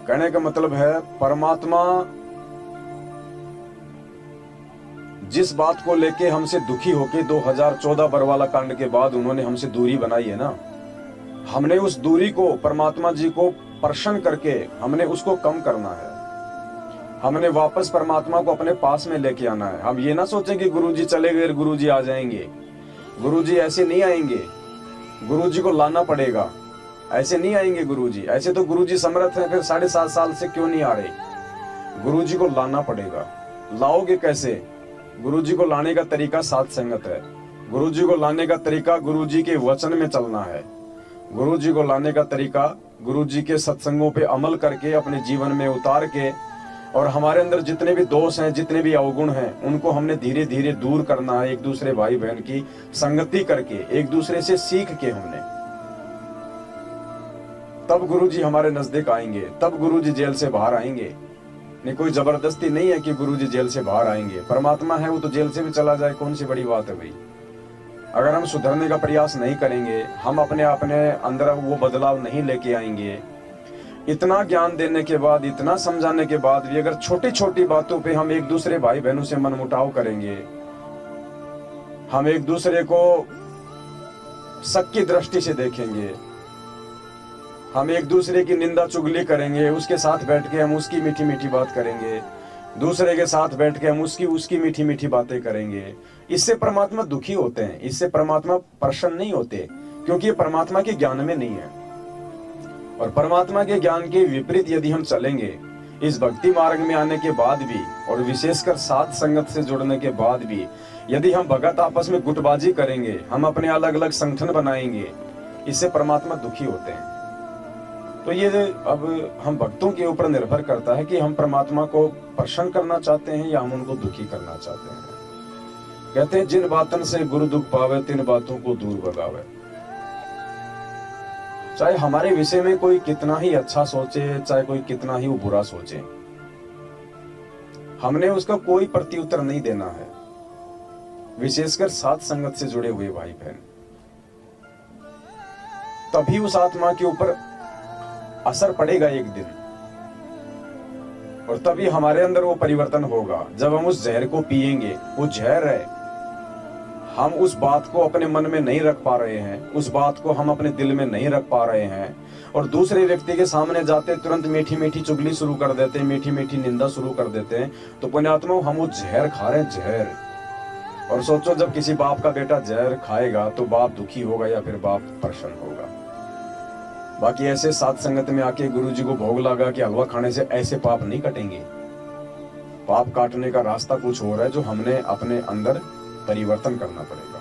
कहने का मतलब है परमात्मा जिस बात को लेके हमसे दुखी होके 2014 बरवाला कांड के बाद उन्होंने हमसे दूरी बनाई है ना, हमने उस दूरी को परमात्मा जी को प्रसन्न करके हमने उसको कम करना है। हमने वापस परमात्मा को अपने पास में लेके आना है। हम ये ना सोचें कि गुरुजी चले गए, गुरुजी आ जाएंगे। गुरुजी ऐसे नहीं आएंगे, गुरुजी को लाना पड़ेगा। ऐसे नहीं आएंगे गुरुजी। ऐसे तो गुरुजी समर्थ हैं, फिर 7.5 साल से क्यों नहीं आ रहे? गुरुजी को लाना पड़ेगा। लाओगे कैसे? गुरुजी को लाने का तरीका साथ संगत है। गुरुजी को लाने का तरीका गुरुजी के वचन में चलना है। गुरुजी को लाने का तरीका गुरुजी के सत्संगों पे अमल करके अपने जीवन में उतार के, और हमारे अंदर जितने भी दोष हैं, जितने भी अवगुण हैं, उनको हमने धीरे धीरे दूर करना है। एक दूसरे भाई बहन की संगति करके, एक दूसरे से सीख के हमने, तब गुरुजी हमारे नजदीक आएंगे, तब गुरुजी जेल से बाहर आएंगे। नहीं, कोई जबरदस्ती नहीं है कि गुरुजी जेल से बाहर आएंगे। परमात्मा है, वो तो जेल से भी चला जाए, कौन सी बड़ी बात है भाई। अगर हम सुधरने का प्रयास नहीं करेंगे, हम अपने अंदर वो बदलाव नहीं लेके आएंगे, इतना ज्ञान देने के बाद, इतना समझाने के बाद भी अगर छोटी छोटी बातों पे हम एक दूसरे भाई बहनों से मनमुटाव करेंगे, हम एक दूसरे को शक की दृष्टि से देखेंगे, हम एक दूसरे की निंदा चुगली करेंगे, उसके साथ बैठ के हम उसकी मीठी मीठी बात करेंगे, दूसरे के साथ बैठ के हम उसकी मीठी मीठी बातें करेंगे, इससे परमात्मा दुखी होते हैं, इससे परमात्मा प्रसन्न नहीं होते, क्योंकि ये परमात्मा के ज्ञान में नहीं है। और परमात्मा के ज्ञान के विपरीत यदि हम चलेंगे, इस भक्ति मार्ग में आने के बाद भी, और विशेषकर साथ संगत से जुड़ने के बाद भी, यदि हम भगत आपस में गुटबाजी करेंगे, हम अपने अलग अलग संगठन बनाएंगे, इससे परमात्मा दुखी होते हैं। तो ये अब हम भक्तों के ऊपर निर्भर करता है कि हम परमात्मा को प्रसन्न करना चाहते हैं या हम उनको दुखी करना चाहते हैं। कहते हैं जिन बातन से गुरु दुख पावे, तिन बातों को दूर भगावे। चाहे हमारे विषय में कोई कितना ही अच्छा सोचे, चाहे कोई कितना ही वो बुरा सोचे, हमने उसका कोई प्रत्युत्तर नहीं देना है। विशेषकर साथ संगत से जुड़े हुए भाई बहन, तभी उस आत्मा के ऊपर असर पड़ेगा एक दिन, और तभी हमारे अंदर वो परिवर्तन होगा। जब हम उस जहर को पिएंगे, वो जहर है, हम उस बात को अपने मन में नहीं रख पा रहे हैं, उस बात को हम अपने दिल में नहीं रख पा रहे हैं, और दूसरे व्यक्ति के सामने जाते तुरंत मीठी मीठी चुगली शुरू कर देते हैं, मीठी मीठी निंदा शुरू कर देते हैं, तो पुण्यात्मा हम वो जहर खा रहे हैं, जहर। और सोचो, जब किसी बाप का बेटा जहर खाएगा तो बाप दुखी होगा या फिर बाप प्रसन्न होगा। बाकी ऐसे साथ संगत में आके गुरुजी को भोग लगा कि हलवा खाने से ऐसे पाप नहीं कटेंगे। पाप काटने का रास्ता कुछ और है, जो हमने अपने अंदर परिवर्तन करना पड़ेगा।